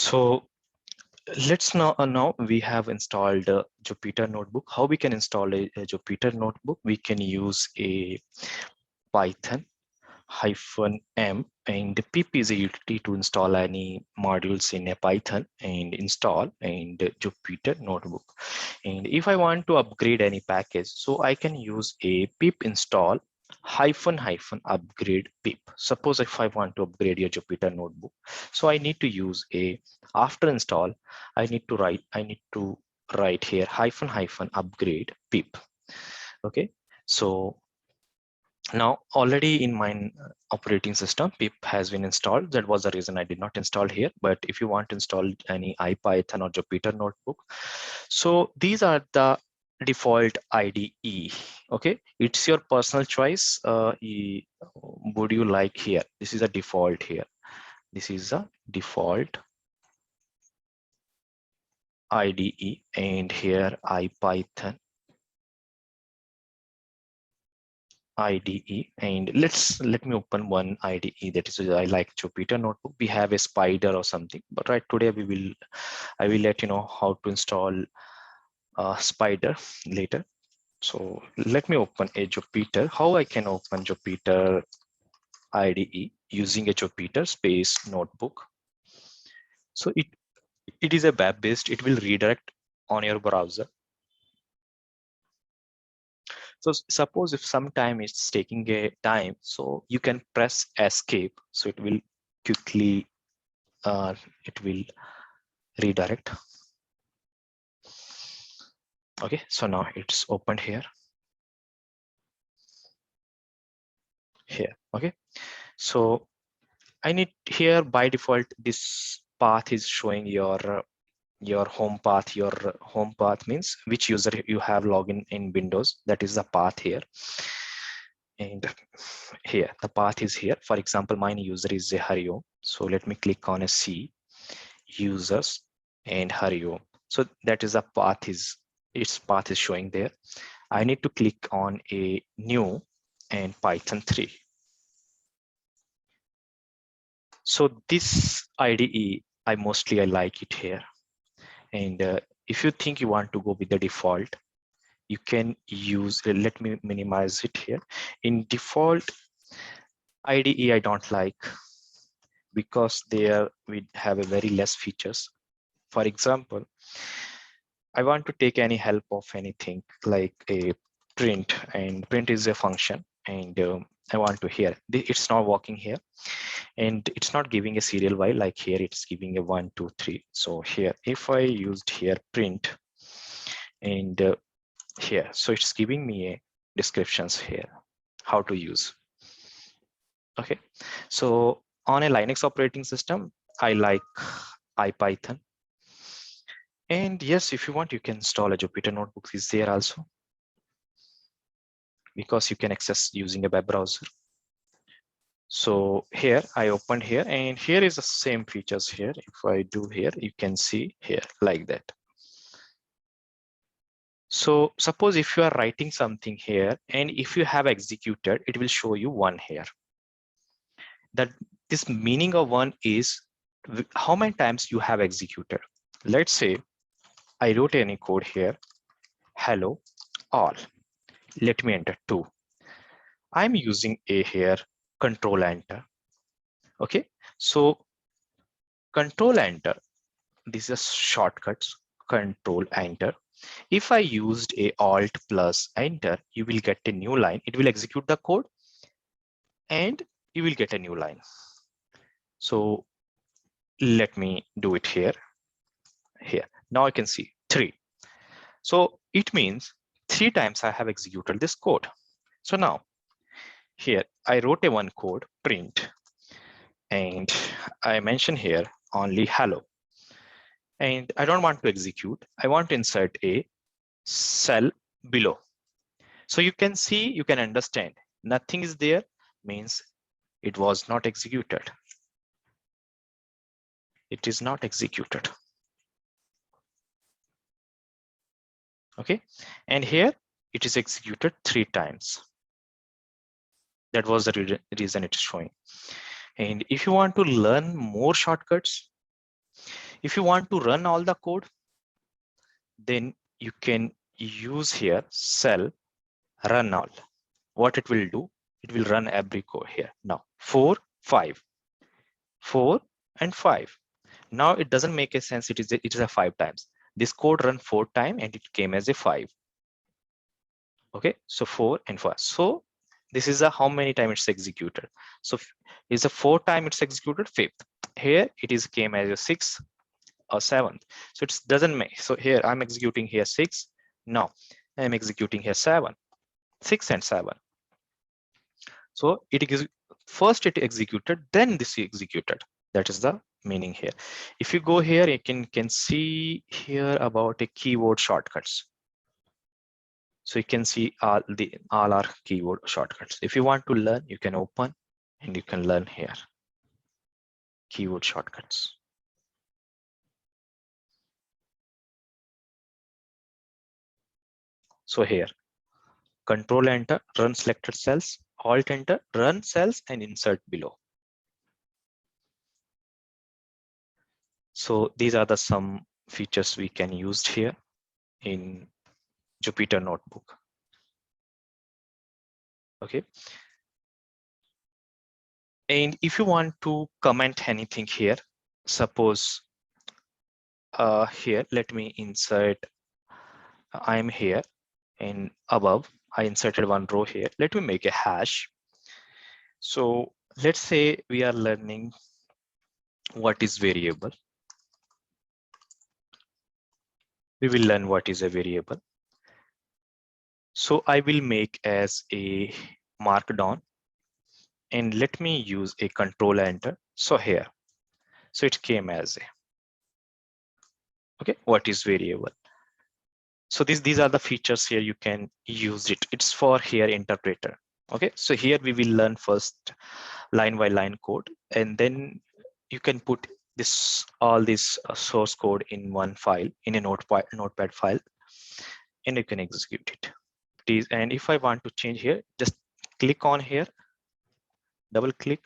So let's now we have installed a Jupyter notebook. How we can install a Jupyter notebook? We can use a Python -m, and the pip is a utility to install any modules in a Python and install and Jupyter notebook. And if I want to upgrade any package, so I can use a pip install -upgrade pip. Suppose if I want to upgrade your Jupyter notebook, so I need to use a after install. I need to write here -upgrade pip. Okay, so now already in my operating system, pip has been installed. That was the reason I did not install here. But if you want to install any ipython or Jupyter notebook, so these are the default IDE. Okay, it's your personal choice. Would you like here? This is a default here. This is a default IDE, and here ipython IDE, and let me open one IDE, that is I like Jupyter notebook. We have a spider or something, but right today I will let you know how to install spider later. So let me open a Jupyter. How I can open Jupyter IDE using a Jupyter space notebook. So it is a web based. It will redirect on your browser. So suppose if sometime it's taking a time, so you can press escape. So it will quickly redirect. Okay, so now it's opened here. Okay, so I need here by default this path is showing your home path. Your home path means which user you have login in Windows. That is the path here. And here the path is here. For example, my user is a Hariom. So let me click on a C users and Hariom. So that is the path its path is showing there. I need to click on a new and Python 3. So this IDE, I like it here. And if you think you want to go with the default, you can use, let me minimize it here. In default IDE, I don't like because there we have a very less features. For example, I want to take any help of anything like a print, and print is a function, and I want to here. It's not working here, and it's not giving a serial while like here it's giving a 1, 2, 3. So here, if I used here print and here, so it's giving me a descriptions here how to use. Okay, so on a Linux operating system, I like ipython. And yes, if you want, you can install a Jupyter notebook is there also, because you can access using a web browser. So here I opened here, and here is the same features here. If I do here, you can see here like that. So suppose if you are writing something here, and if you have executed, it will show you 1 here. That this meaning of 1 is how many times you have executed. Let's say I wrote any code here, hello all. Let me enter 2. I'm using a here, control enter. Okay, so control enter, this is shortcuts, control enter. If I used a alt plus enter, you will get a new line. It will execute the code and you will get a new line. So let me do it here. Now I can see 3. So it means 3 times I have executed this code. So now here I wrote a one code print, and I mention here only hello, and I don't want to execute. I want to insert a cell below. So you can see, you can understand, nothing is there means it was not executed. It is not executed. Okay, and here it is executed 3 times. That was the reason it's showing. And if you want to learn more shortcuts, If you want to run all the code, then you can use here cell run all. What it will do, it will run every code here. Now 4, 5, 4 and 5. Now it doesn't make a sense. It is a 5 times. This code run 4 times and it came as a 5. Okay, so 4 and 5. So this is a how many times it's executed. So is a 4 time it's executed, 5th. Here it is came as a 6 or 7th. So it doesn't make. So here I'm executing here 6. Now I'm executing here 7, 6 and 7. So it is first it executed, then this executed. That is the meaning here. If you go here, you can see here about a keyboard shortcuts. So you can see all our keyboard shortcuts. If you want to learn, you can open and you can learn here. Keyboard shortcuts. So here, Control Enter, run selected cells, Alt Enter, run cells and insert below. So these are the some features we can use here in Jupyter Notebook. Okay. And if you want to comment anything here, suppose here, let me insert, I'm here and above, I inserted one row here. Let me make a hash. So let's say we are learning what is variable. We will learn what is a variable. So I will make as a markdown and let me use a control enter. So here, so it came as a, okay, what is variable? So these are the features here. You can use it. It's for here interpreter. Okay, so here we will learn first line by line code, and then you can put this all this source code in one file, in a notepad file, and you can execute it. And if I want to change here, just click on here, double click,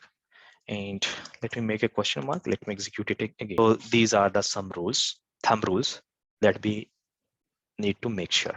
and let me make a question mark. Let me execute it again. So these are the some rules, thumb rules that we need to make sure.